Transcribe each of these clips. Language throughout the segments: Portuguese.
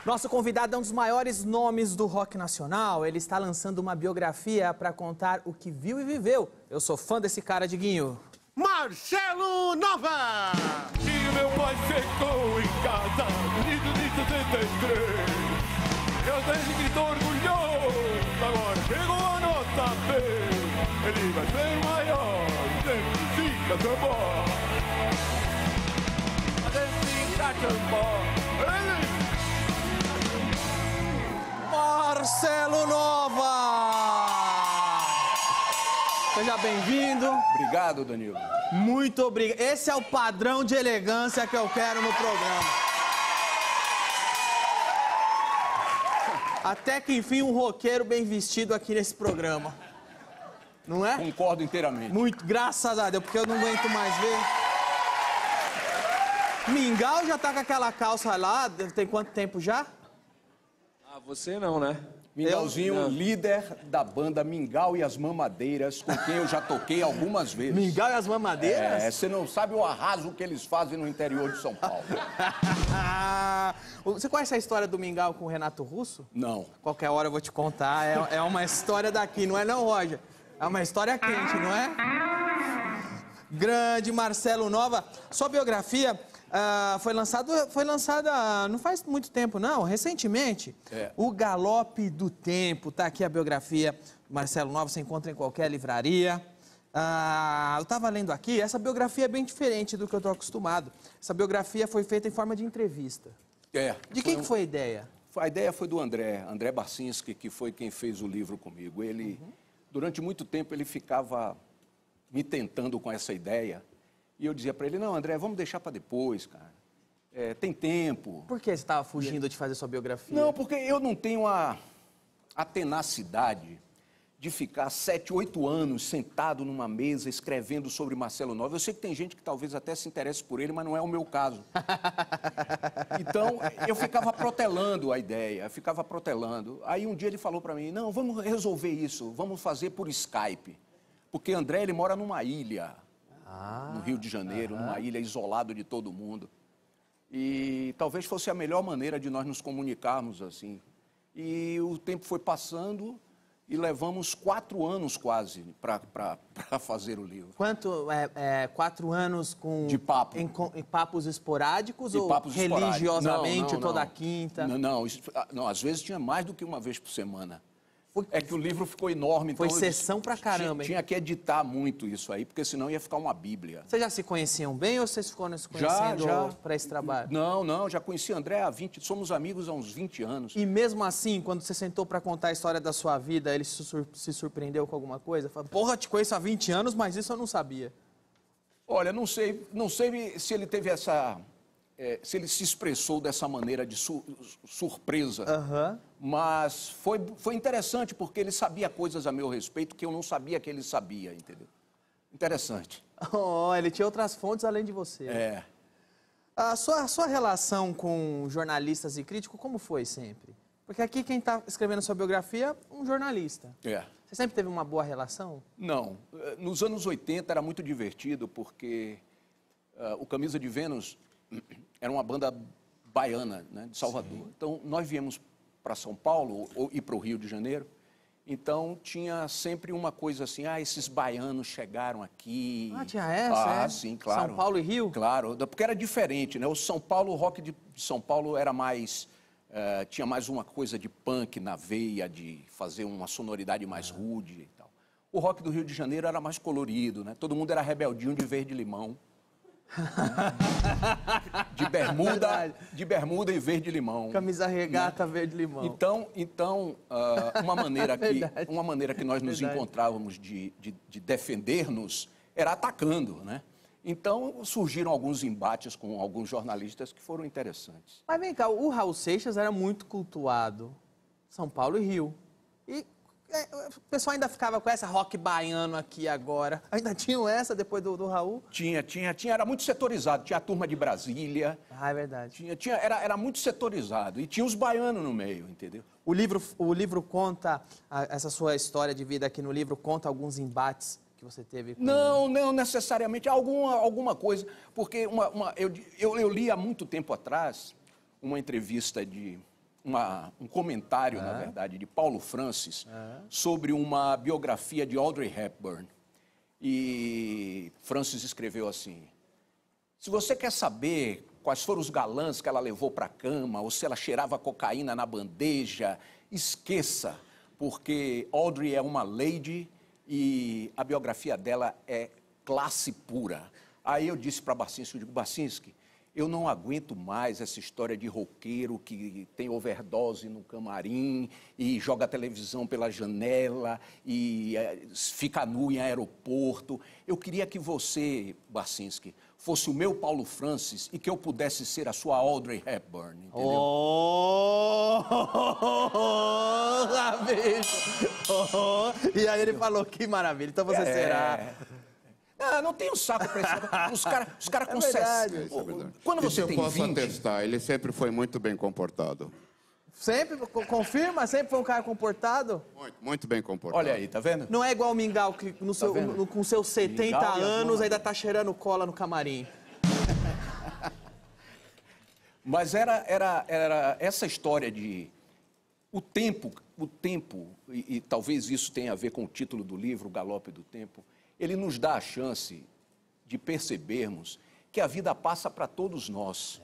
Nosso convidado é um dos maiores nomes do rock nacional. Ele está lançando uma biografia para contar o que viu e viveu. Eu sou fã desse cara, Diguinho. Marcelo Nova! E meu pai ficou em casa de 73. Eu desde gritou orgulhoso, agora chegou a nossa vez. Ele vai ser o maior, sempre fica tambor. Fica tambor. Marcelo Nova! Seja bem-vindo. Obrigado, Danilo. Muito obrigado. Esse é o padrão de elegância que eu quero no programa. Até que enfim um roqueiro bem vestido aqui nesse programa. Não é? Concordo inteiramente. Muito, graças a Deus, porque eu não aguento mais ver. Mingau já tá com aquela calça lá, tem quanto tempo já? Ah, você não, né? Mingauzinho, líder da banda Mingau e as Mamadeiras, com quem eu já toquei algumas vezes. Mingau e as Mamadeiras? É, você não sabe o arraso que eles fazem no interior de São Paulo. Você conhece a história do Mingau com o Renato Russo? Não. Qualquer hora eu vou te contar. É uma história daqui, não é não, Roger? É uma história quente, não é? Grande Marcelo Nova. Sua biografia foi lançada não faz muito tempo, não, recentemente. É. O Galope do Tempo. Tá aqui a biografia do Marcelo Nova, você encontra em qualquer livraria. Eu estava lendo aqui, essa biografia é bem diferente do que eu estou acostumado. Essa biografia foi feita em forma de entrevista. É. De quem que foi a ideia? A ideia foi do André Barcinski, que foi quem fez o livro comigo. Ele, durante muito tempo, ele ficava me tentando com essa ideia. E eu dizia para ele, não, André, vamos deixar para depois, cara. Tem tempo. Por que você estava fugindo de fazer sua biografia? Não, porque eu não tenho a tenacidade de ficar 7, 8 anos sentado numa mesa escrevendo sobre Marcelo Nova. Eu sei que tem gente que talvez até se interesse por ele, mas não é o meu caso. Então, eu ficava protelando a ideia, ficava protelando. Aí um dia ele falou para mim, não, vamos resolver isso, vamos fazer por Skype. Porque André, ele mora numa ilha, no Rio de Janeiro, numa ilha isolado de todo mundo. E talvez fosse a melhor maneira de nós nos comunicarmos assim. E o tempo foi passando e levamos 4 anos quase para fazer o livro. Quanto? 4 anos com... De papo. Em papos esporádicos ou papos religiosamente, não, toda quinta? Não, às vezes tinha mais do que uma vez por semana. É que o livro ficou enorme. Foi então sessão pra caramba, hein? Tinha que editar muito isso aí, porque senão ia ficar uma bíblia. Vocês já se conheciam bem ou vocês foram se conhecendo para esse trabalho? Não, já conheci André há 20, somos amigos há uns 20 anos. E mesmo assim, quando você sentou para contar a história da sua vida, ele se surpreendeu com alguma coisa? Falou, porra, te conheço há 20 anos, mas isso eu não sabia. Olha, não sei se ele teve essa... se ele se expressou dessa maneira de surpresa, mas foi interessante porque ele sabia coisas a meu respeito que eu não sabia que ele sabia, entendeu? Interessante. Oh, ele tinha outras fontes além de você. É. A sua relação com jornalistas e críticos, como foi sempre? Porque aqui quem está escrevendo a sua biografia é um jornalista. É. Você sempre teve uma boa relação? Não. Nos anos 80 era muito divertido porque o Camisa de Vênus era uma banda baiana, né, de Salvador. Sim. Então, nós viemos para São Paulo e para o Rio de Janeiro. Então, tinha sempre uma coisa assim, esses baianos chegaram aqui. Tinha essa, sim, claro. São Paulo e Rio? Claro, porque era diferente, né? O rock de São Paulo era mais... tinha mais uma coisa de punk na veia, de fazer uma sonoridade mais rude e tal. O rock do Rio de Janeiro era mais colorido, né? Todo mundo era rebeldinho de verde-limão. de bermuda e verde-limão. Camisa regata, né? Verde-limão. Então uma maneira que nós nos encontrávamos de defender-nos era atacando, né? Então surgiram alguns embates com alguns jornalistas que foram interessantes. Mas vem cá, o Raul Seixas era muito cultuado. São Paulo e Rio. E o pessoal ainda ficava com essa rock baiano aqui agora. Ainda tinham essa depois do Raul? Tinha, era muito setorizado. Tinha a turma de Brasília. É verdade. Era muito setorizado. E tinha os baianos no meio, entendeu? O livro conta, essa sua história de vida aqui no livro, conta alguns embates que você teve com... Não necessariamente. Alguma coisa. Porque eu li há muito tempo atrás uma entrevista de um comentário, na verdade, de Paulo Francis sobre uma biografia de Audrey Hepburn. E Francis escreveu assim: se você quer saber quais foram os galãs que ela levou para a cama, ou se ela cheirava cocaína na bandeja, esqueça, porque Audrey é uma lady e a biografia dela é classe pura. Aí eu disse para Barcinski, eu digo, Barcinski, eu não aguento mais essa história de roqueiro que tem overdose no camarim e joga a televisão pela janela e fica nu em aeroporto. Eu queria que você, Barcinski, fosse o meu Paulo Francis e que eu pudesse ser a sua Audrey Hepburn, entendeu? Oh, bicho! E aí ele falou, que maravilha, então você será... Não tenho saco pra isso. Os caras com verdade, Isso é verdade. Quando você Isso tem eu posso 20... atestar, ele sempre foi muito bem comportado. Sempre, confirma? Sempre foi um cara comportado? Muito bem comportado. Olha aí, tá vendo? Não é igual o Mingau, que com seus 70 Mingau e a anos Bruna. ainda tá cheirando cola no camarim. Mas era essa história de... O tempo, e talvez isso tenha a ver com o título do livro, O Galope do Tempo, ele nos dá a chance de percebermos que a vida passa para todos nós.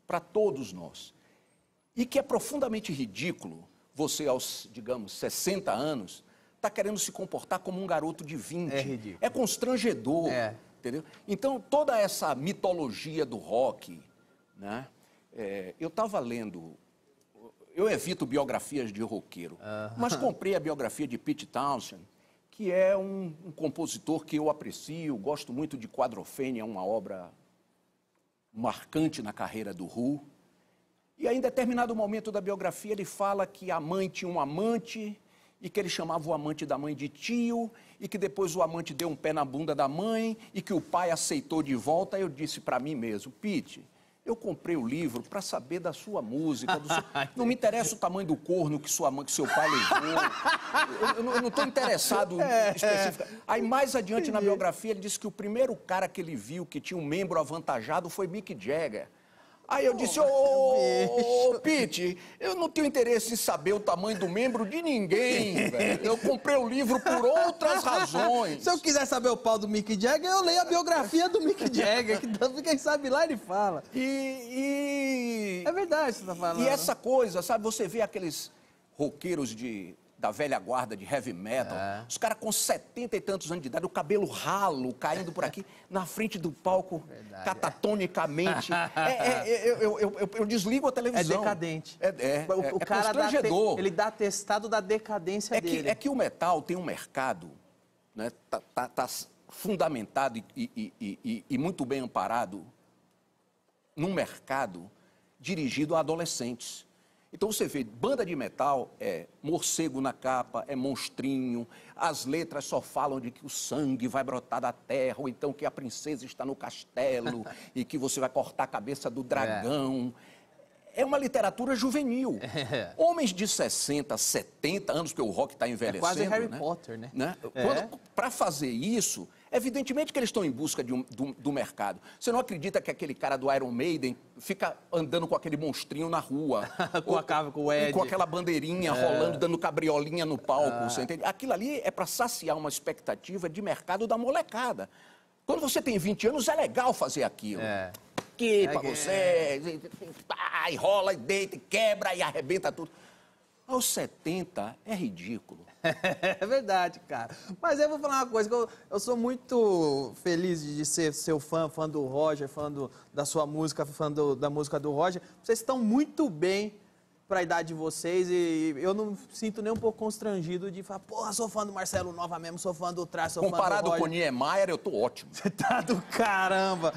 Para todos nós. E que é profundamente ridículo você, aos, digamos, 60 anos, tá querendo se comportar como um garoto de 20. É ridículo. É constrangedor, entendeu? Então, toda essa mitologia do rock, né? Eu estava lendo... Eu evito biografias de roqueiro, mas comprei a biografia de Pete Townshend, que é um compositor que eu aprecio, gosto muito de Quadrophenia, é uma obra marcante na carreira do Who. E aí, em determinado momento da biografia, ele fala que a mãe tinha um amante e que ele chamava o amante da mãe de tio e que depois o amante deu um pé na bunda da mãe e que o pai aceitou de volta. Aí eu disse para mim mesmo, Pete, eu comprei o livro para saber da sua música, não me interessa o tamanho do corno que seu pai levou, eu não estou interessado especificamente. Aí, mais adiante na biografia, ele disse que o primeiro cara que ele viu que tinha um membro avantajado foi Mick Jagger. Aí eu disse, ô, Pete, eu não tenho interesse em saber o tamanho do membro de ninguém, velho. Eu comprei o livro por outras razões. Se eu quiser saber o pau do Mick Jagger, eu leio a biografia do Mick Jagger, que quem sabe lá ele fala. É verdade o que você tá falando. E essa coisa, sabe, você vê aqueles roqueiros da velha guarda de heavy metal, os caras com 70 e tantos anos de idade, o cabelo ralo, caindo por aqui, na frente do palco, catatonicamente. Eu desligo a televisão. É decadente. O cara constrangedor. ele dá atestado da decadência dele. É que o metal tem um mercado, né, tá fundamentado e muito bem amparado num mercado dirigido a adolescentes. Então você vê, banda de metal é morcego na capa, é monstrinho, as letras só falam de que o sangue vai brotar da terra, ou então que a princesa está no castelo e que você vai cortar a cabeça do dragão. É uma literatura juvenil. Homens de 60, 70 anos, porque o rock está envelhecendo. É quase Harry Potter, né? Para fazer isso, evidentemente que eles estão em busca do mercado. Você não acredita que aquele cara do Iron Maiden fica andando com aquele monstrinho na rua? com o Ed. Com aquela bandeirinha rolando, dando cabriolinha no palco, você entende? Aquilo ali é para saciar uma expectativa de mercado da molecada. Quando você tem 20 anos, é legal fazer aquilo. Aqui pra você, e rola, e deita, e quebra, e arrebenta tudo. Aos 70, é ridículo. É verdade, cara. Mas eu vou falar uma coisa, que eu sou muito feliz de ser seu fã do Roger, da sua música, da música do Roger. Vocês estão muito bem para a idade de vocês e eu não sinto nem um pouco constrangido de falar, porra, sou fã do Marcelo Nova mesmo, sou fã do Traço, sou fã do Roger. Comparado com o Niemeyer, eu tô ótimo. Você tá do caramba.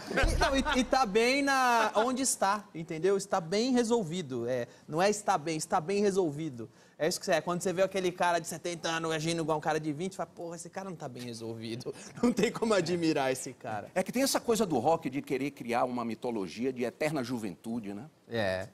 E tá bem onde está, entendeu? Está bem resolvido. Não é está bem resolvido. É isso que é. Quando você vê aquele cara de 70 anos agindo igual um cara de 20, você fala, porra, esse cara não tá bem resolvido. Não tem como admirar esse cara. É que tem essa coisa do rock de querer criar uma mitologia de eterna juventude, né?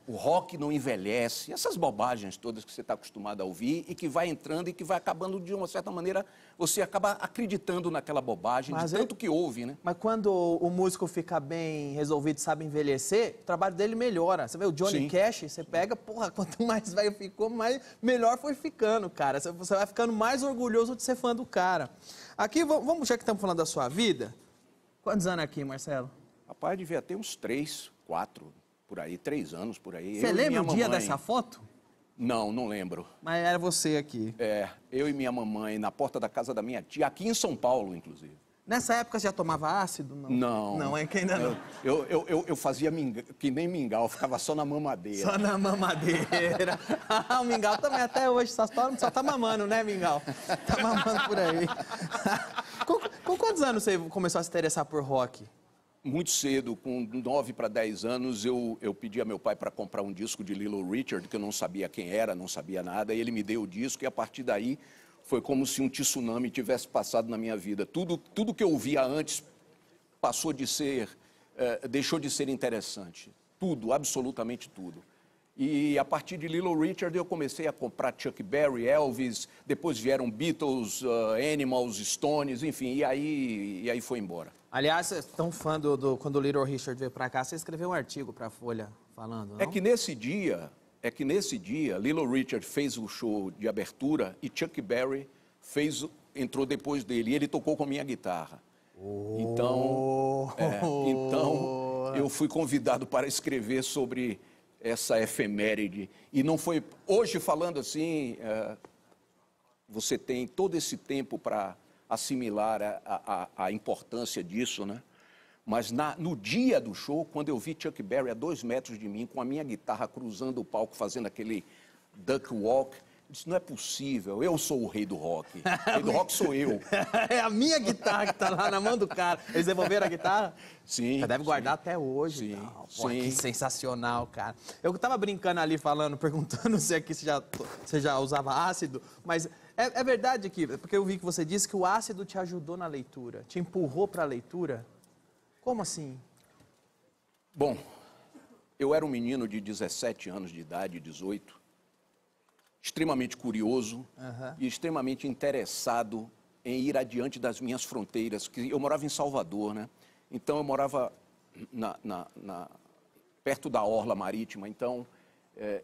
O rock não envelhece, essas bobagens todas que você está acostumado a ouvir e que vai entrando e que vai acabando, de uma certa maneira, você acaba acreditando naquela bobagem, de tanto que ouve, né? Mas quando o músico fica bem resolvido, sabe envelhecer, o trabalho dele melhora. Você vê o Johnny Cash, você pega, porra, quanto mais velho ficou, melhor foi ficando, cara. Você vai ficando mais orgulhoso de ser fã do cara. Aqui, vamos, já que estamos falando da sua vida, quantos anos aqui, Marcelo? Rapaz, devia ter uns 3, 4... por aí, 3 anos, por aí. Você lembra o dia dessa foto? Não, não lembro. Mas era você aqui. Eu e minha mamãe na porta da casa da minha tia, aqui em São Paulo, inclusive. Nessa época você já tomava ácido? Não. Não, é que ainda não. Eu fazia que nem mingau, ficava só na mamadeira. Só na mamadeira. O mingau também até hoje, só tá mamando, né, mingau? Tá mamando por aí. Com quantos anos você começou a se interessar por rock? Muito cedo, com 9 para 10 anos, eu pedi a meu pai para comprar um disco de Little Richard, que eu não sabia quem era, não sabia nada, e ele me deu o disco, e a partir daí foi como se um tsunami tivesse passado na minha vida. Tudo que eu via antes deixou de ser interessante. Tudo, absolutamente tudo. E a partir de Little Richard eu comecei a comprar Chuck Berry, Elvis, depois vieram Beatles, Animals, Stones, enfim, e aí foi embora. Aliás, vocês estão fã quando o Little Richard veio pra cá, você escreveu um artigo pra Folha falando, não? É que nesse dia, Little Richard fez o show de abertura e Chuck Berry entrou depois dele, e ele tocou com a minha guitarra. Então, eu fui convidado para escrever sobre essa efeméride. E não foi... Hoje, falando assim, você tem todo esse tempo para assimilar a importância disso, né? Mas no dia do show, quando eu vi Chuck Berry a 2 metros de mim, com a minha guitarra cruzando o palco, fazendo aquele duck walk, eu disse, não é possível, eu sou o rei do rock. O rei do rock sou eu. É a minha guitarra que tá lá na mão do cara. Eles devolveram a guitarra? Sim. Você deve guardar até hoje. Sim, Pô, que sensacional, cara. Eu tava brincando ali, perguntando se aqui você já usava ácido, mas é verdade que, porque eu vi que você disse que o ácido te ajudou na leitura, te empurrou para a leitura. Como assim? Bom, eu era um menino de 17 anos de idade, 18, extremamente curioso e extremamente interessado em ir adiante das minhas fronteiras. Eu morava em Salvador, né? Então eu morava perto da orla marítima, então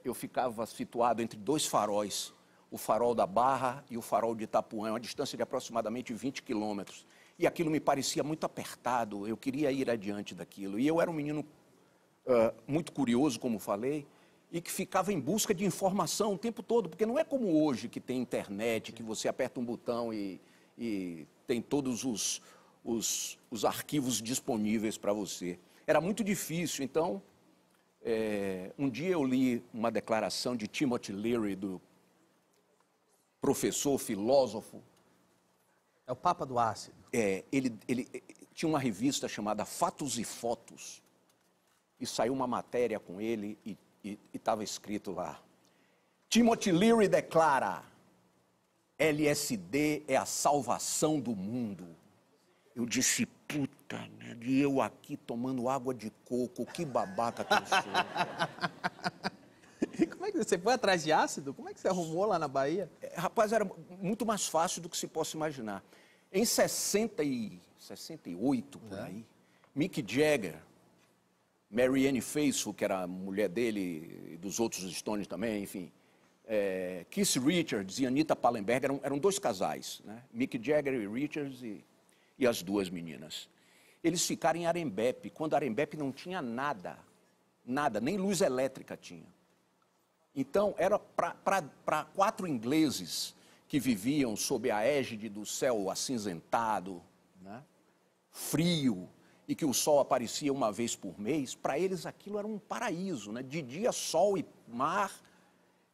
eu ficava situado entre 2 faróis, o farol da Barra e o farol de Itapuã, uma distância de aproximadamente 20 quilômetros. E aquilo me parecia muito apertado, eu queria ir adiante daquilo. E eu era um menino muito curioso, como falei, e que ficava em busca de informação o tempo todo, porque não é como hoje, que tem internet, que você aperta um botão e tem todos os arquivos disponíveis para você. Era muito difícil, então, um dia eu li uma declaração de Timothy Leary, do professor, filósofo. É o Papa do Ácido. Ele tinha uma revista chamada Fatos e Fotos, e saiu uma matéria com ele e estava escrito lá, Timothy Leary declara, LSD é a salvação do mundo. Eu disse, puta merda, e eu aqui tomando água de coco, que babaca que eu sou. Como é que você foi atrás de ácido? Como é que você arrumou lá na Bahia? Rapaz, era muito mais fácil do que se possa imaginar. Em 68, por aí, Mick Jagger, Marianne Faithfull, que era a mulher dele e dos outros Stones também, enfim, Keith Richards e Anita Pallenberg eram 2 casais, né? Mick Jagger e Richards e as 2 meninas. Eles ficaram em Arembepe, quando Arembepe não tinha nada, nem luz elétrica tinha. Então, era para 4 ingleses que viviam sob a égide do céu acinzentado, né? Frio, e que o sol aparecia uma vez por mês, para eles aquilo era um paraíso, né? De dia, sol e mar,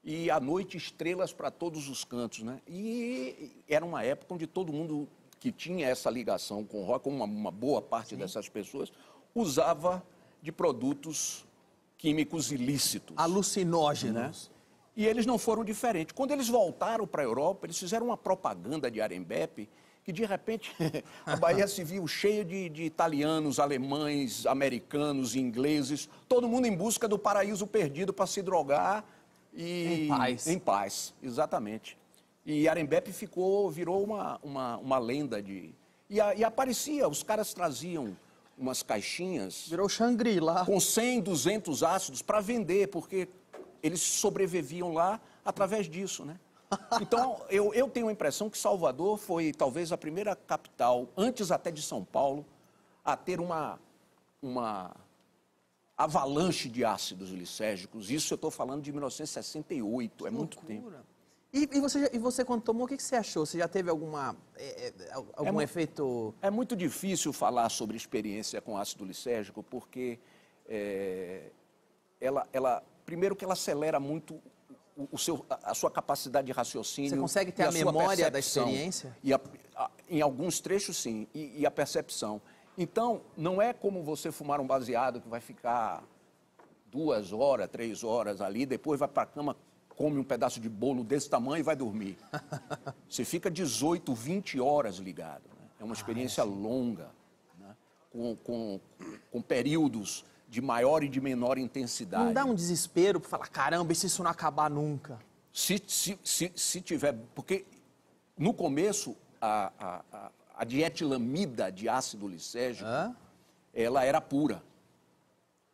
e à noite estrelas para todos os cantos, né? E era uma época onde todo mundo que tinha essa ligação com o rock, uma boa parte dessas pessoas, usava de produtos químicos ilícitos. Alucinógenos. Né? E eles não foram diferentes. Quando eles voltaram para a Europa, eles fizeram uma propaganda de Arembepe que de repente a Bahia se viu cheia de italianos, alemães, americanos, ingleses, todo mundo em busca do paraíso perdido para se drogar e... Em paz. Em paz, exatamente. E Arembepe virou uma lenda de... E aparecia, os caras traziam umas caixinhas... Virou Shangri-La. Com 100, 200 ácidos para vender, porque eles sobreviviam lá através disso, né? Então, eu tenho a impressão que Salvador foi talvez a primeira capital, antes até de São Paulo, a ter uma avalanche de ácidos lisérgicos. Isso eu estou falando de 1968, é muito tempo. E você quando tomou, o que você achou? Você já teve algum efeito... É muito difícil falar sobre experiência com ácido lisérgico, porque primeiro que ela acelera muito a sua capacidade de raciocínio. Você consegue ter a memória da experiência? Em alguns trechos, sim, e a percepção. Então, não é como você fumar um baseado que vai ficar 2 horas, 3 horas ali, depois vai para a cama, come um pedaço de bolo desse tamanho e vai dormir. Você fica 18, 20 horas ligado. Né? É uma experiência longa, né? com períodos de maior e de menor intensidade. Não dá um desespero para falar, caramba, e se isso não acabar nunca? Se tiver... Porque no começo, a dietilamida de ácido lisérgico, ela era pura.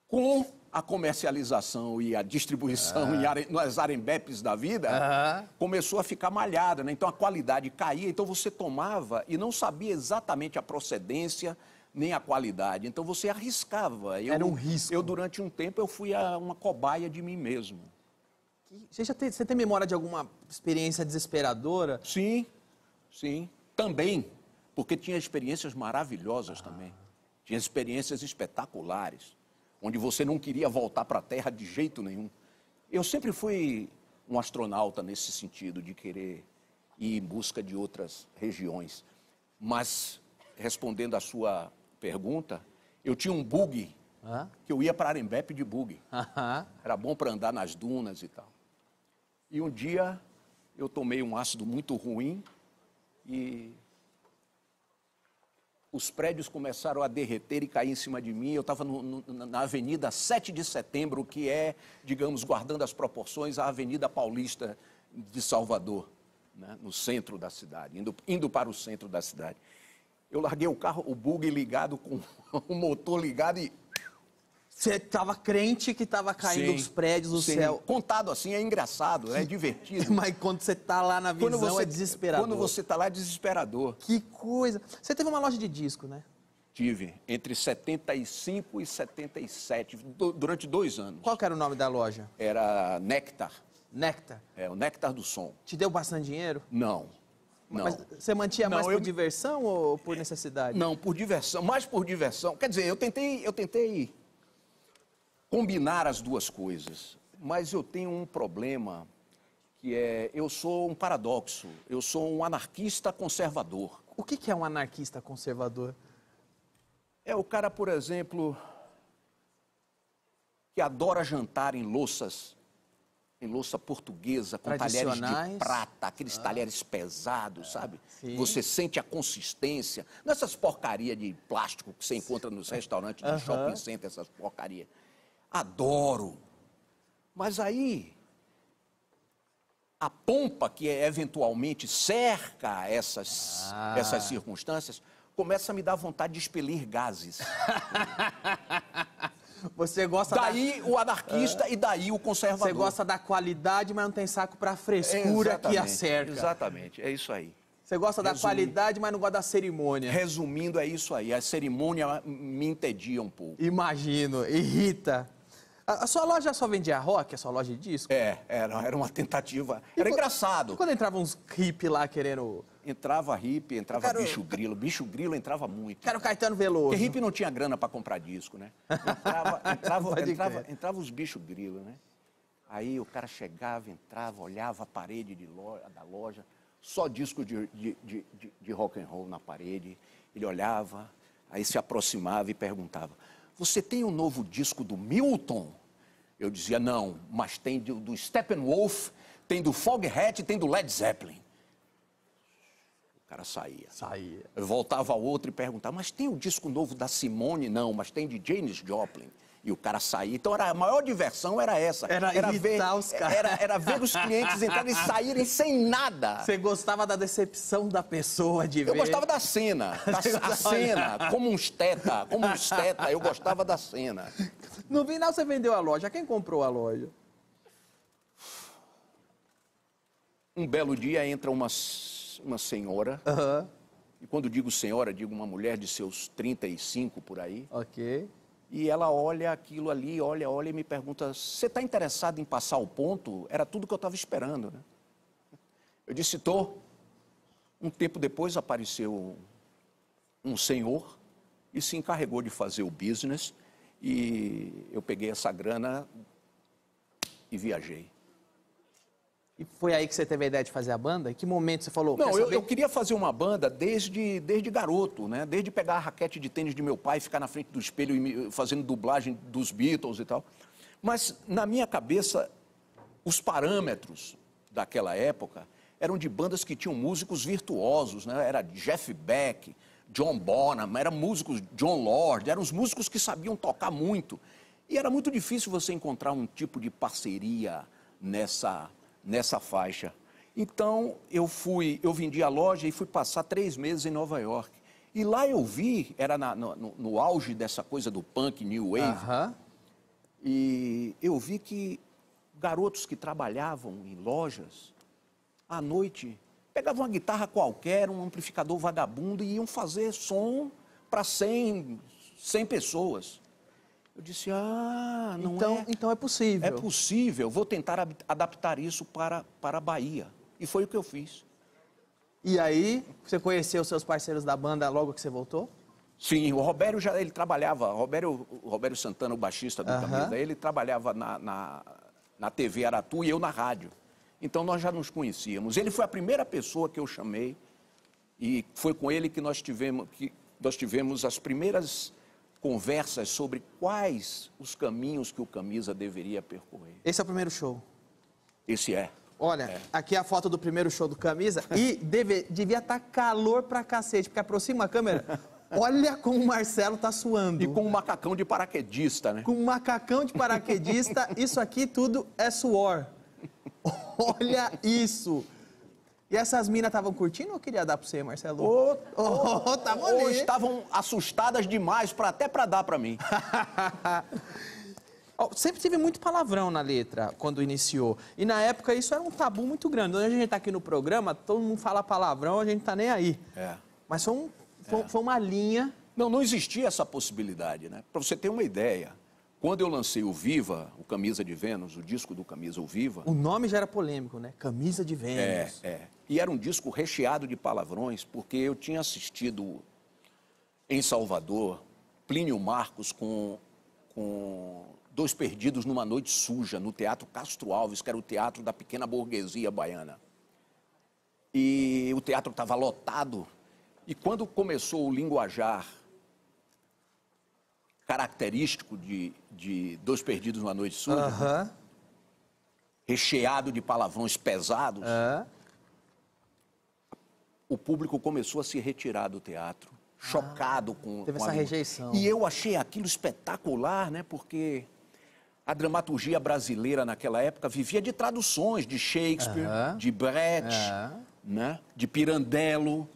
Com a comercialização e a distribuição nas Arembepes da vida, começou a ficar malhada, né? Então a qualidade caía, então você tomava e não sabia exatamente a procedência nem a qualidade. Então você arriscava. Era um risco. Durante um tempo, eu fui uma cobaia de mim mesmo. Você tem memória de alguma experiência desesperadora? Sim, sim. Também, porque tinha experiências maravilhosas também. Tinha experiências espetaculares, onde você não queria voltar para a Terra de jeito nenhum. Eu sempre fui um astronauta nesse sentido, de querer ir em busca de outras regiões. Mas, respondendo à sua pergunta, eu tinha um buggy, que eu ia para Arembepe de buggy. Era bom para andar nas dunas e tal. E um dia eu tomei um ácido muito ruim e os prédios começaram a derreter e cair em cima de mim. Eu estava na Avenida 7 de Setembro, que é, digamos, guardando as proporções, a Avenida Paulista de Salvador, né, no centro da cidade, indo para o centro da cidade. Eu larguei o carro, o buggy ligado, com o motor ligado e... Você estava crente que estava caindo os prédios do céu. Contado assim é engraçado, é divertido. Mas quando você está lá na visão é desesperador. Quando você está lá é desesperador. Que coisa. Você teve uma loja de disco, né? Tive, entre 75 e 77, durante 2 anos. Qual que era o nome da loja? Era Néctar. Néctar? É, o Néctar do Som. Te deu bastante dinheiro? Não. Não. Mas você mantinha mais por diversão ou por necessidade? Não, por diversão, mais por diversão. Quer dizer, eu tentei combinar as duas coisas, mas eu tenho um problema, que é, eu sou um paradoxo, eu sou um anarquista conservador. O que é um anarquista conservador? É o cara, por exemplo, que adora jantar em louça portuguesa, com talheres de prata, aqueles talheres pesados, sabe? Sim. Você sente a consistência, nessas porcarias de plástico que você encontra nos restaurantes de shopping center, essas porcarias. Adoro. Mas aí, a pompa que eventualmente cerca essas circunstâncias, começa a me dar vontade de expelir gases. Você gosta daí o anarquista e daí o conservador. Você gosta da qualidade, mas não tem saco para frescura que a cerca. Exatamente, é isso aí. Você gosta da qualidade, mas não gosta da cerimônia. Resumindo, é isso aí. A cerimônia me entedia um pouco. Imagino, irrita. A sua loja só vendia rock, a sua loja de disco? Era uma tentativa. Era engraçado. E quando entrava uns hippies lá querendo... Entrava hippie, entrava bicho grilo. Bicho grilo entrava muito. Quero Caetano Veloso. Porque hippie não tinha grana para comprar disco, né? Entrava os bichos grilo, né? Aí o cara chegava, entrava, olhava a parede da loja, só disco de rock and roll na parede. Ele olhava, aí se aproximava e perguntava: você tem um novo disco do Milton? Eu dizia: não, mas tem do Steppenwolf, tem do Foghat e tem do Led Zeppelin. O cara saía. Saía. Eu voltava ao outro e perguntava, mas tem o disco novo da Simone? Não, mas tem de Janis Joplin. E o cara saía. Então, a maior diversão era essa. Era irritar os caras. Era ver os clientes entrarem e saírem sem nada. Você gostava da decepção da pessoa de ver? Eu gostava da cena. A cena, como uns teta, eu gostava da cena. No final, você vendeu a loja. Quem comprou a loja? Um belo dia entra uma senhora. E quando digo senhora, digo uma mulher de seus 35 por aí. Ok. E ela olha aquilo ali, olha e me pergunta, você está interessado em passar o ponto? Era tudo que eu estava esperando, né? Eu disse, tô. Um tempo depois apareceu um senhor e se encarregou de fazer o business. E eu peguei essa grana e viajei. E foi aí que você teve a ideia de fazer a banda? Em que momento você falou? Não, eu queria fazer uma banda desde garoto, né? Desde pegar a raquete de tênis de meu pai e ficar na frente do espelho e fazendo dublagem dos Beatles e tal. Mas, na minha cabeça, os parâmetros daquela época eram de bandas que tinham músicos virtuosos, né? Era Jeff Beck, John Bonham, eram músicos, John Lord, eram os músicos que sabiam tocar muito. E era muito difícil você encontrar um tipo de parceria nessa faixa. Então, eu vendi a loja e fui passar 3 meses em Nova York. E lá eu vi, era no auge dessa coisa do punk, new wave, e eu vi que garotos que trabalhavam em lojas, à noite, pegavam uma guitarra qualquer, um amplificador vagabundo e iam fazer som para 100 pessoas. Eu disse, então é possível. É possível, vou tentar adaptar isso para a Bahia. E foi o que eu fiz. E aí, você conheceu os seus parceiros da banda logo que você voltou? Sim, o Robério ele trabalhava, o Robério Santana, o baixista do Camisa, ele trabalhava na TV Aratu e eu na rádio. Então nós já nos conhecíamos. Ele foi a primeira pessoa que eu chamei e foi com ele que nós tivemos as primeiras conversas sobre quais os caminhos que o Camisa deveria percorrer. Esse é o primeiro show? Esse é. Olha, aqui é a foto do primeiro show do Camisa e devia estar calor pra cacete, porque aproxima a câmera, olha como o Marcelo tá suando. E com um macacão de paraquedista, né? Com um macacão de paraquedista, isso aqui tudo é suor. Olha isso. E essas minas estavam curtindo ou queria dar pra você, Marcelo? Ou estavam assustadas demais até para dar para mim. Sempre tive muito palavrão na letra quando iniciou. E na época isso era um tabu muito grande. Quando a gente tá aqui no programa, todo mundo fala palavrão, a gente tá nem aí. Mas foi uma linha... Não existia essa possibilidade, né? Para você ter uma ideia, quando eu lancei o Viva, o Camisa de Vênus, o disco do Camisa, o Viva... O nome já era polêmico, né? Camisa de Vênus. E era um disco recheado de palavrões, porque eu tinha assistido em Salvador, Plínio Marcos com Dois Perdidos numa Noite Suja, no Teatro Castro Alves, que era o teatro da pequena burguesia baiana. E o teatro estava lotado, e quando começou o linguajar característico de Dois Perdidos numa Noite Suja, recheado de palavrões pesados, o público começou a se retirar do teatro, chocado com essa rejeição. E eu achei aquilo espetacular, né? Porque a dramaturgia brasileira naquela época vivia de traduções de Shakespeare, de Brecht, né? De Pirandello.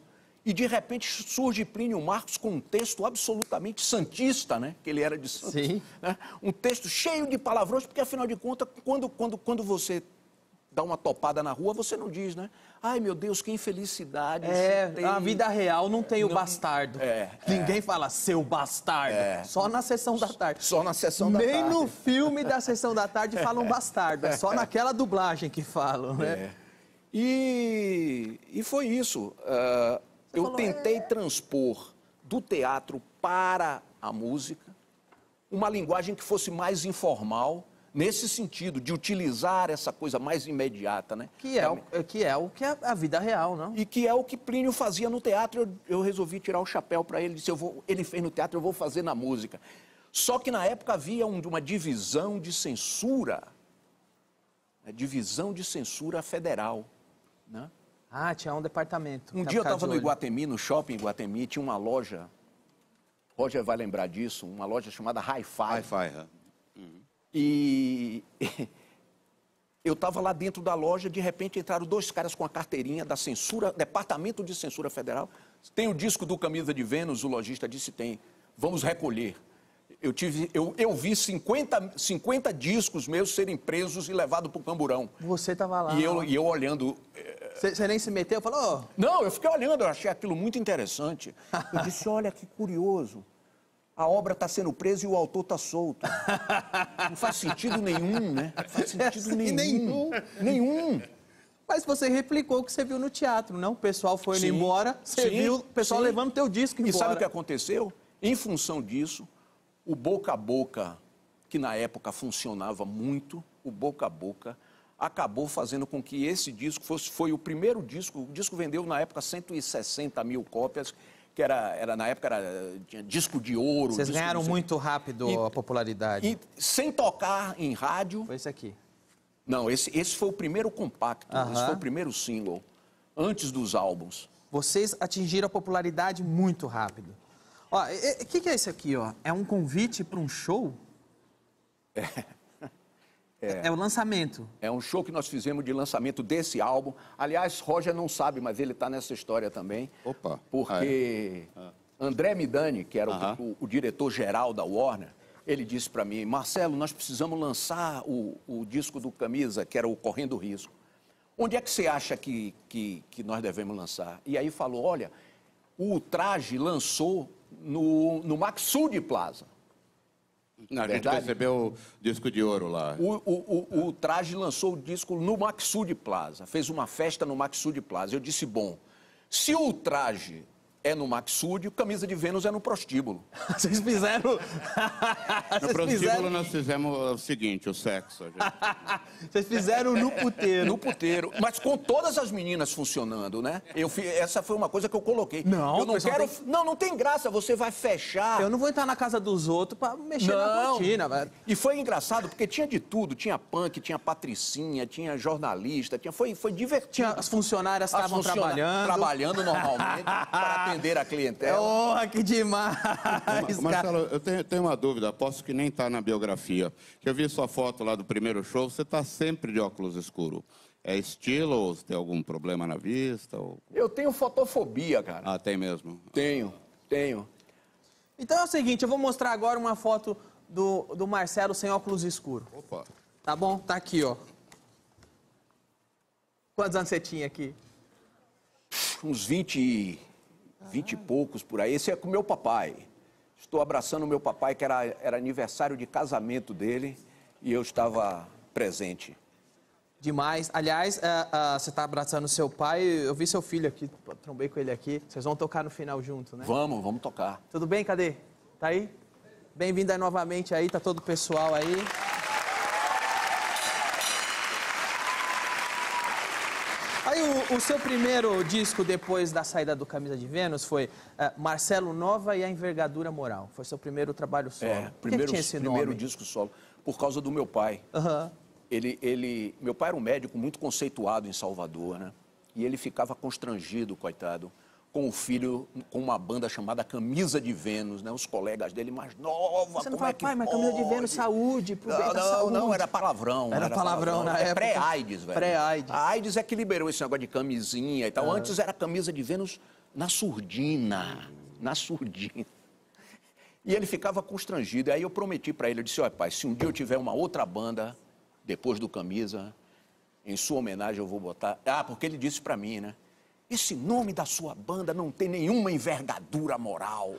E, de repente, surge Plínio Marcos com um texto absolutamente santista, né? Que ele era de Santos. Sim. Né? Um texto cheio de palavrões, porque, afinal de contas, quando você dá uma topada na rua, você não diz, né? Ai, meu Deus, que infelicidade. Na vida real não tem o bastardo. Ninguém fala seu bastardo. Só na sessão da tarde. Só na sessão da tarde. Nem no filme da sessão da tarde falam bastardo. É só naquela dublagem que falam, né? E foi isso. Eu tentei transpor do teatro para a música uma linguagem que fosse mais informal, nesse sentido, de utilizar essa coisa mais imediata, né? Que é o que é a vida real, não? E que é o que Plínio fazia no teatro. Eu resolvi tirar o chapéu para ele. Disse, ele fez no teatro, eu vou fazer na música. Só que na época havia uma divisão de censura, divisão de censura federal, né? Ah, tinha um departamento. Um dia eu estava no Iguatemi, no shopping Iguatemi, tinha uma loja, Roger vai lembrar disso, uma loja chamada Hi-Fi. Hi-Fi, E eu estava lá dentro da loja, de repente entraram dois caras com a carteirinha da censura, Departamento de Censura Federal. Tem o disco do Camisa de Vênus, o lojista disse, tem, vamos recolher. Eu vi 50 discos meus serem presos e levados para o Camburão. Você estava lá. E eu olhando... Você nem se meteu? Falou... Não, eu fiquei olhando, eu achei aquilo muito interessante. Eu disse, olha que curioso. A obra está sendo presa e o autor está solto. Não faz sentido nenhum, né? Não faz sentido nenhum. Nenhum. Mas você replicou o que você viu no teatro, não? O pessoal foi indo embora, você viu o pessoal levando teu disco embora. E sabe o que aconteceu? Em função disso, o boca a boca, que na época funcionava muito, o boca a boca, acabou fazendo com que esse disco foi o primeiro disco. O disco vendeu na época 160 mil cópias, que na época tinha disco de ouro. Vocês ganharam muito rápido a popularidade. E sem tocar em rádio. Foi esse aqui. Não, esse foi o primeiro compacto, esse foi o primeiro single, antes dos álbuns. Vocês atingiram a popularidade muito rápido. Ó, o que é isso aqui, ó? É um convite para um show? É o lançamento. É um show que nós fizemos de lançamento desse álbum. Aliás, Roger não sabe, mas ele está nessa história também. Opa! Porque André Midani, que era o diretor-geral da Warner, ele disse para mim, Marcelo, nós precisamos lançar o disco do Camisa, que era o Correndo Risco. Onde é que você acha que nós devemos lançar? E aí falou, olha, o Ultraje lançou no Maxud Plaza. A gente recebeu o disco de ouro lá. O Ultraje lançou o disco no Maxud Plaza, fez uma festa no Maxud Plaza. Eu disse, bom, se o Ultraje é no Maxud, o Camisa de Vênus é no prostíbulo. Vocês fizeram... No prostíbulo nós fizemos o seguinte, o sexo. Vocês fizeram no puteiro. No puteiro, mas com todas as meninas funcionando, né? Essa foi uma coisa que eu coloquei. Não, eu não quero... Não tem graça, você vai fechar. Eu não vou entrar na casa dos outros pra mexer na cortina, velho. E foi engraçado, porque tinha de tudo. Tinha punk, tinha patricinha, tinha jornalista, foi divertido. As funcionárias estavam trabalhando. Trabalhando normalmente, para atender a clientela. Oh, que demais! Marcelo, eu tenho uma dúvida, aposto que nem está na biografia. Que eu vi sua foto lá do primeiro show, você está sempre de óculos escuros. É estilo ou você tem algum problema na vista? Ou... Eu tenho fotofobia, cara. Ah, tem mesmo? Tenho. Então é o seguinte, eu vou mostrar agora uma foto do Marcelo sem óculos escuros. Opa! Tá bom? Tá aqui, ó. Quantos anos você tinha aqui? Uns 20 e poucos por aí. Esse é com meu papai. Estou abraçando o meu papai, que era aniversário de casamento dele, e eu estava presente. Demais. Aliás, você está abraçando seu pai, eu vi seu filho aqui, trombei com ele aqui. Vocês vão tocar no final junto, né? Vamos tocar. Tudo bem? Cadê? Tá aí? Bem-vindo aí novamente aí, tá todo o pessoal aí. Aí o seu primeiro disco depois da saída do Camisa de Vênus foi Marcelo Nova e a Envergadura Moral. Foi seu primeiro trabalho solo. Por que tinha esse nome? Primeiro disco solo, por causa do meu pai. Meu pai era um médico muito conceituado em Salvador, né? E ele ficava constrangido, coitado, com o filho, com uma banda chamada Camisa de Vênus, né? Os colegas dele mais novos. Você não fala, pai, mas Camisa de Vênus, saúde, pro bem da saúde. Não, era palavrão. Era palavrão na época. Pré-AIDS, velho. Pré-AIDS. A AIDS é que liberou esse negócio de camisinha e tal. Antes era Camisa de Vênus na surdina. Na surdina. E ele ficava constrangido. Aí eu prometi para ele, eu disse, olha, pai, se um dia eu tiver uma outra banda, depois do Camisa, em sua homenagem eu vou botar... Ah, porque ele disse para mim, né? Esse nome da sua banda não tem nenhuma envergadura moral.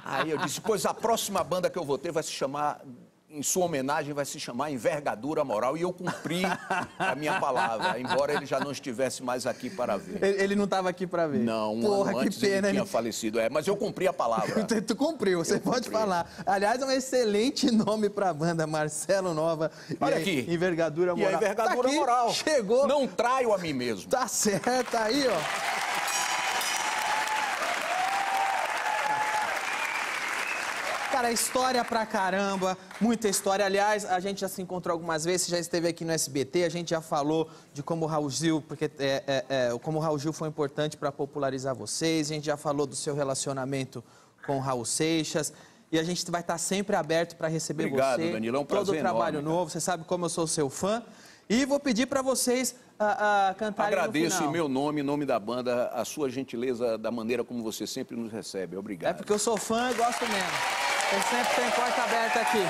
Aí eu disse, pois a próxima banda que eu vou ter vai se chamar, em sua homenagem, vai se chamar Envergadura Moral. E eu cumpri a minha palavra, embora ele já não estivesse mais aqui para ver. Ele não estava aqui para ver? Não, Porra, antes que pena, ele tinha falecido. Mas eu cumpri a palavra. Tu cumpriu, você pode falar. Aliás, é um excelente nome para a banda, Marcelo Nova. Olha aqui. Envergadura Moral. E a Envergadura tá aqui, Moral. Chegou. Não traio a mim mesmo. Tá certo, aí, ó. Cara, história pra caramba, muita história. Aliás, a gente já se encontrou algumas vezes, você já esteve aqui no SBT, a gente já falou de como o Raul Gil, como o Raul Gil foi importante para popularizar vocês, a gente já falou do seu relacionamento com o Raul Seixas. E a gente vai estar sempre aberto para receber Obrigado, você. Danilo, é um prazer todo o trabalho enorme, novo, você sabe como eu sou seu fã. E vou pedir para vocês cantarem Agradeço no final. em meu nome, em nome da banda, a sua gentileza da maneira como você sempre nos recebe. Obrigado. É porque eu sou fã e gosto mesmo. Eu sempre tenho porta aberta aqui.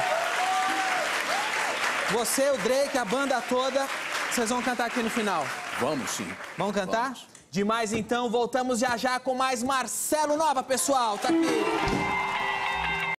Você, o Drake, a banda toda, vocês vão cantar aqui no final. Vamos sim. Vamos cantar? Vamos. Demais então, voltamos já já com mais Marcelo Nova, pessoal. Tá aqui.